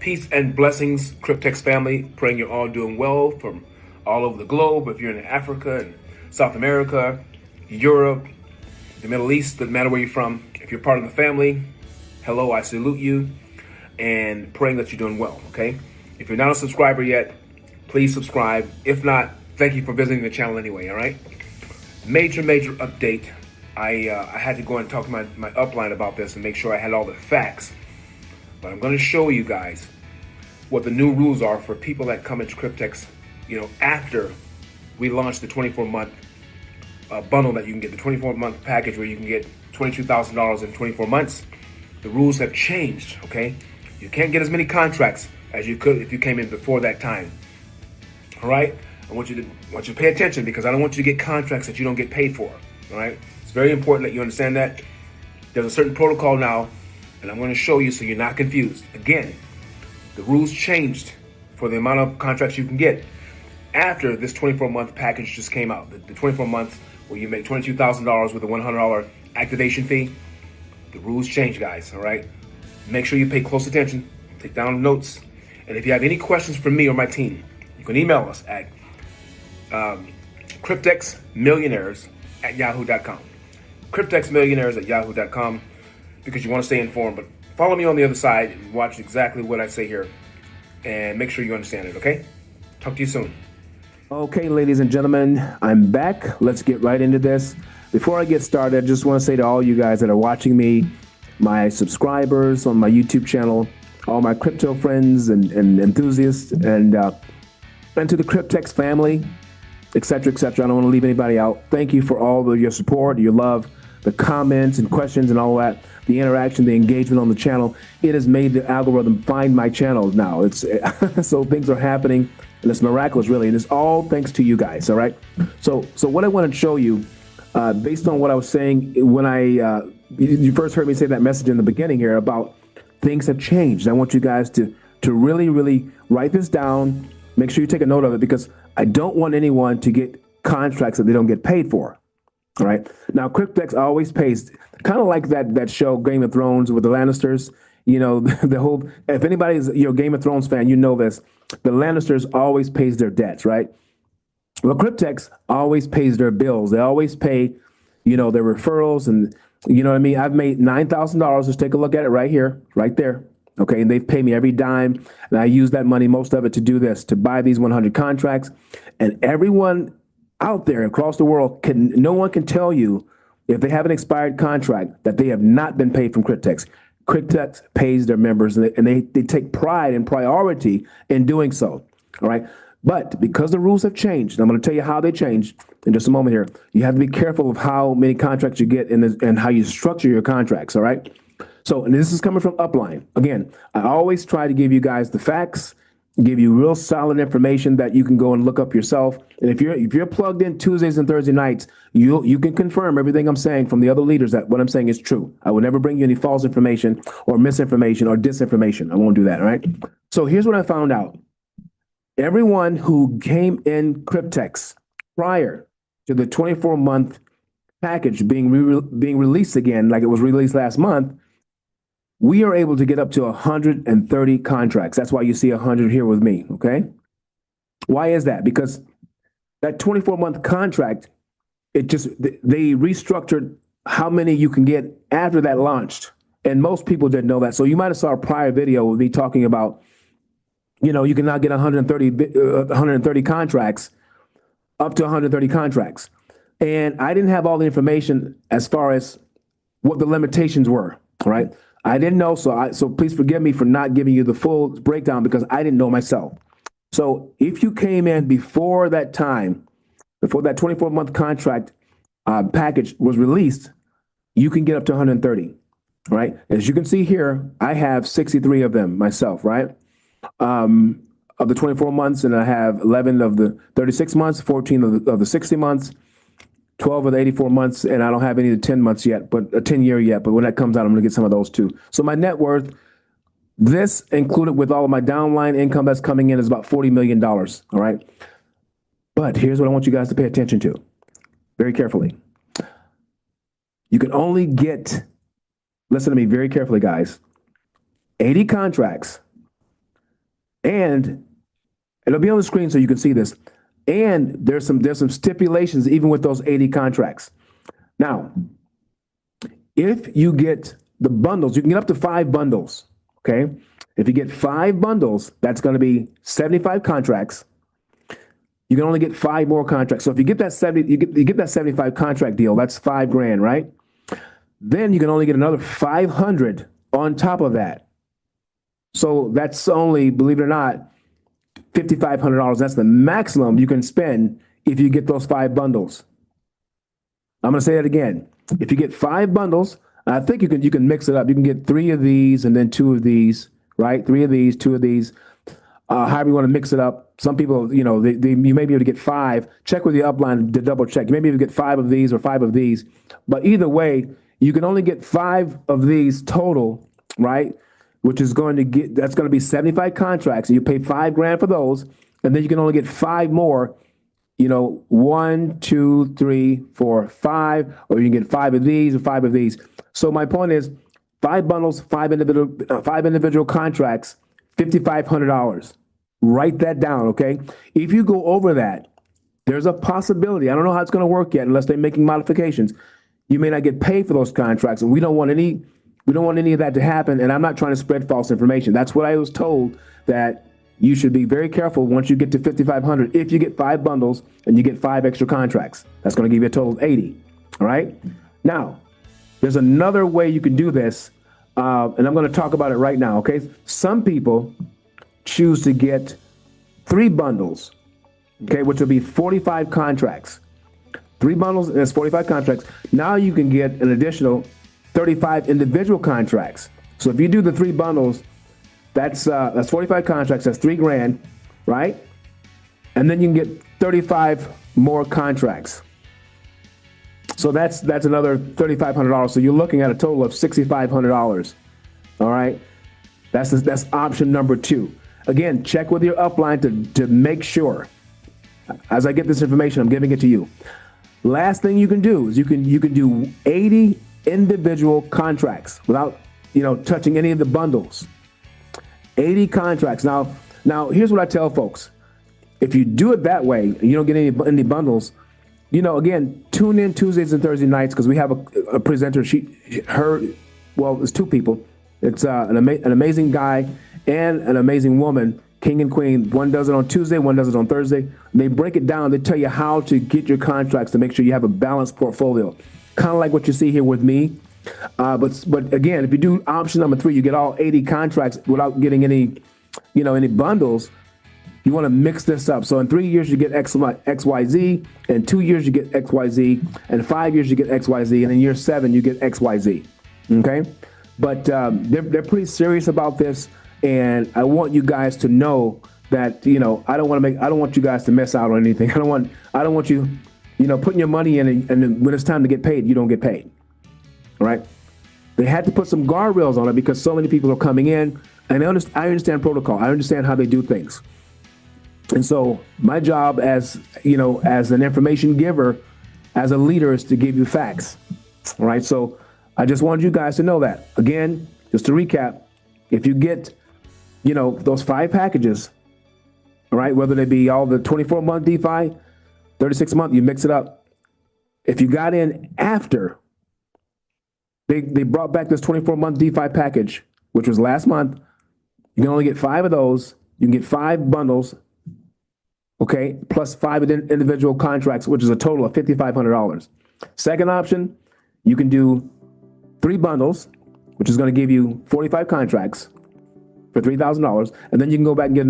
Peace and blessings, Cryptex family. Praying you're all doing well from all over the globe. If you're in Africa and South America, Europe, the Middle East, doesn't matter where you're from. If you're part of the family, hello, I salute you, and praying that you're doing well, okay? If you're not a subscriber yet, please subscribe. If not, thank you for visiting the channel anyway, all right? Major update. I had to go and talk to my upline about this and make sure I had all the facts. But I'm going to show you guys what the new rules are for people that come into Cryptex, after we launched the 24-month bundle that you can get, the 24-month package where you can get $22,000 in 24 months. The rules have changed, okay? You can't get as many contracts as you could if you came in before that time. All right? I want you to pay attention because I don't want you to get contracts that you don't get paid for. All right? It's very important that you understand that. There's a certain protocol now, and I'm going to show you so you're not confused. Again, the rules changed for the amount of contracts you can get after this 24-month package just came out. The 24 months where you make $22,000 with a $100 activation fee. The rules change, guys, all right? Make sure you pay close attention, take down notes, and if you have any questions for me or my team, you can email us at cryptexmillionaires@yahoo.com. cryptexmillionaires@yahoo.com, because you want to stay informed. But follow me on the other side and watch exactly what I say here and make sure you understand it, okay? Talk to you soon. Okay, ladies and gentlemen, I'm back. Let's get right into this. Before I get started, I just want to say to all you guys that are watching me, my subscribers on my YouTube channel, all my crypto friends and enthusiasts, and to the Cryptex family, etc., etc. I don't want to leave anybody out. Thank you for all of your support, your love, the comments and questions and all that, the interaction, the engagement on the channel. It has made the algorithm find my channel now. It's so things are happening, and it's miraculous, really, and it's all thanks to you guys. All right. So what I want to show you, based on what I was saying when you first heard me say that message in the beginning here about things have changed. I want you guys to really write this down. Make sure you take a note of it, because I don't want anyone to get contracts that they don't get paid for. All right. Now, Cryptex always pays, kind of like that show Game of Thrones with the Lannisters. The whole, if anybody's a Game of Thrones fan, you know this. The Lannisters always pays their debts, right? Well, Cryptex always pays their bills. They always pay, their referrals, and you know what I mean? I've made $9,000. Let's take a look at it right here, right there. Okay, and they've paid me every dime, and I use that money, most of it, to do this, to buy these 100 contracts. And everyone out there across the world, no one can tell you if they have an expired contract that they have not been paid from Cryptex. Cryptex pays their members, and they take pride and priority in doing so. All right, but because the rules have changed, and I'm going to tell you how they changed in just a moment here. You have to be careful of how many contracts you get and how you structure your contracts. All right. So, and this is coming from Upline. Again, I always try to give you guys the facts, give you real solid information that you can go and look up yourself. And if you're plugged in Tuesdays and Thursday nights, you can confirm everything I'm saying from the other leaders that what I'm saying is true. I will never bring you any false information or misinformation or disinformation. I won't do that. All right. So here's what I found out. Everyone who came in Cryptex prior to the 24-month package being released again, like it was released last month, we are able to get up to 130 contracts. That's why you see 100 here with me, okay? Why is that? Because that 24-month contract, they restructured how many you can get after that launched. And most people didn't know that. So you might have saw a prior video with me talking about, you can now get 130 contracts, up to 130 contracts. And I didn't have all the information as far as what the limitations were, all right? I didn't know, so please forgive me for not giving you the full breakdown, because I didn't know myself. So if you came in before that time, before that 24-month contract package was released, you can get up to 130, right? As you can see here, I have 63 of them myself, right? Of the 24 months, and I have 11 of the 36 months, 14 of the 60 months, 12 of the 84 months, and I don't have any of the 10 months yet, but a 10-year yet. But when that comes out, I'm going to get some of those too. So my net worth, this included with all of my downline income that's coming in, is about $40 million. All right. But here's what I want you guys to pay attention to very carefully. You can only get, listen to me very carefully, guys, 80 contracts And it'll be on the screen so you can see this. And there's some stipulations even with those 80 contracts. Now, if you get the bundles, you can get up to 5 bundles. Okay. If you get 5 bundles, that's going to be 75 contracts. You can only get 5 more contracts. So if you get that 70, you get that 75 contract deal, that's $5,000, right? Then you can only get another 500 on top of that. So that's only, believe it or not, $5,500. That's the maximum you can spend if you get those 5 bundles. I'm going to say that again. If you get 5 bundles, I think you can mix it up. You can get 3 of these and then 2 of these, right? 3 of these, 2 of these. However you want to mix it up. Some people, you may be able to get 5. Check with your upline to double check. You may be able to get 5 of these or 5 of these. But either way, you can only get 5 of these total, right? Which is that's going to be 75 contracts. And you pay $5,000 for those. And then you can only get 5 more, 1, 2, 3, 4, 5, or you can get 5 of these or 5 of these. So my point is 5 bundles, 5 individual contracts, $5,500. Write that down, okay? If you go over that, there's a possibility. I don't know how it's going to work yet unless they're making modifications. You may not get paid for those contracts, and we don't want any of that to happen. And I'm not trying to spread false information. That's what I was told, that you should be very careful once you get to $5,500. If you get 5 bundles and you get 5 extra contracts, that's going to give you a total of 80. All right. Now, there's another way you can do this, and I'm going to talk about it right now. Okay. Some people choose to get 3 bundles, okay, which will be 45 contracts. 3 bundles, and that's 45 contracts. Now you can get an additional 35 individual contracts. So if you do the 3 bundles, that's 45 contracts. That's $3,000, right? And then you can get 35 more contracts. So that's another $3,500. So you're looking at a total of $6,500. All right, that's option number 2. Again, check with your upline to make sure. As I get this information, I'm giving it to you. Last thing you can do is you can do 80 individual contracts without touching any of the bundles. 80 contracts. Now here's what I tell folks. If you do it that way, and you don't get any bundles, again, tune in Tuesdays and Thursday nights, because we have a presenter. It's 2 people. It's an amazing guy and an amazing woman, king and queen. One does it on Tuesday, one does it on Thursday. They break it down. They tell you how to get your contracts to make sure you have a balanced portfolio, kind of like what you see here with me. But again, if you do option number 3, you get all 80 contracts without getting any bundles. You want to mix this up. So in 3 years, you get XYZ. In 2 years, you get XYZ. In 5 years, you get XYZ. And in year 7, you get XYZ. Okay? But they're pretty serious about this. And I want you guys to know that, I don't want you guys to miss out on anything. I don't want you, putting your money in, and when it's time to get paid, you don't get paid. All right? They had to put some guardrails on it because so many people are coming in, and I understand protocol. I understand how they do things. And so my job as an information giver, as a leader, is to give you facts. All right? So I just wanted you guys to know that. Again, just to recap, if you get those 5 packages, all right, whether they be all the 24-month DeFi, 36-month, you mix it up. If you got in after they brought back this 24-month DeFi package, which was last month, you can only get 5 of those. You can get 5 bundles, okay, plus 5 individual contracts, which is a total of $5,500. Second option, you can do 3 bundles, which is going to give you 45 contracts for $3,000, and then you can go back and get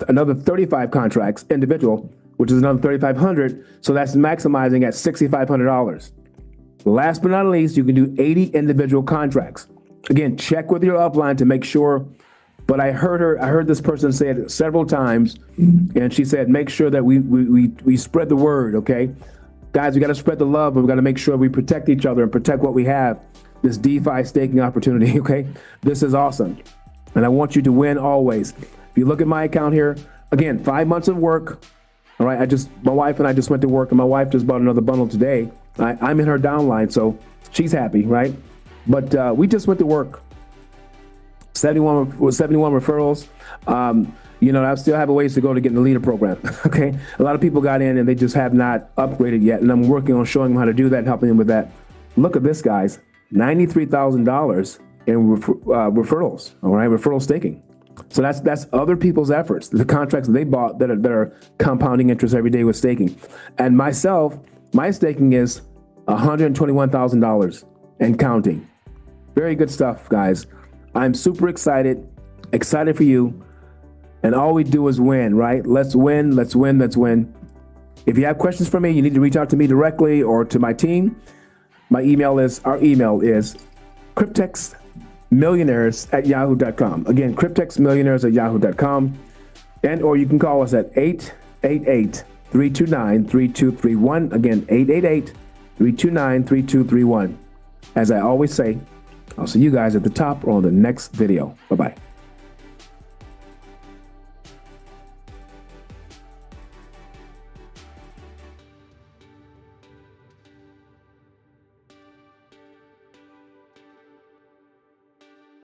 another 35 contracts individual, which is another $3,500. So that's maximizing at $6,500. Last but not least, you can do 80 individual contracts. Again, check with your upline to make sure. But I heard this person say it several times, and she said, make sure that we spread the word. Okay, guys, we got to spread the love, and we got to make sure we protect each other and protect what we have. This DeFi staking opportunity. Okay, this is awesome. And I want you to win always. If you look at my account here, again, 5 months of work. All right, my wife and I just went to work, and my wife just bought another bundle today. I'm in her downline, so she's happy, right? But we just went to work. 71 referrals. I still have a ways to go to get in the leader program. Okay. A lot of people got in and they just have not upgraded yet. And I'm working on showing them how to do that and helping them with that. Look at this, guys, $93,000 in referrals. All right. Referral staking. So that's other people's efforts, the contracts they bought that are compounding interest every day with staking. And myself, my staking is $121,000 and counting. Very good stuff, guys. I'm super excited for you. And all we do is win, right? Let's win, let's win, let's win. If you have questions for me, you need to reach out to me directly or to my team. Our email is cryptexmillionaires@yahoo.com. Again, cryptexmillionaires@yahoo.com. Or you can call us at 888-329-3231. Again, 888-329-3231. As I always say, I'll see you guys at the top or on the next video. Bye-bye.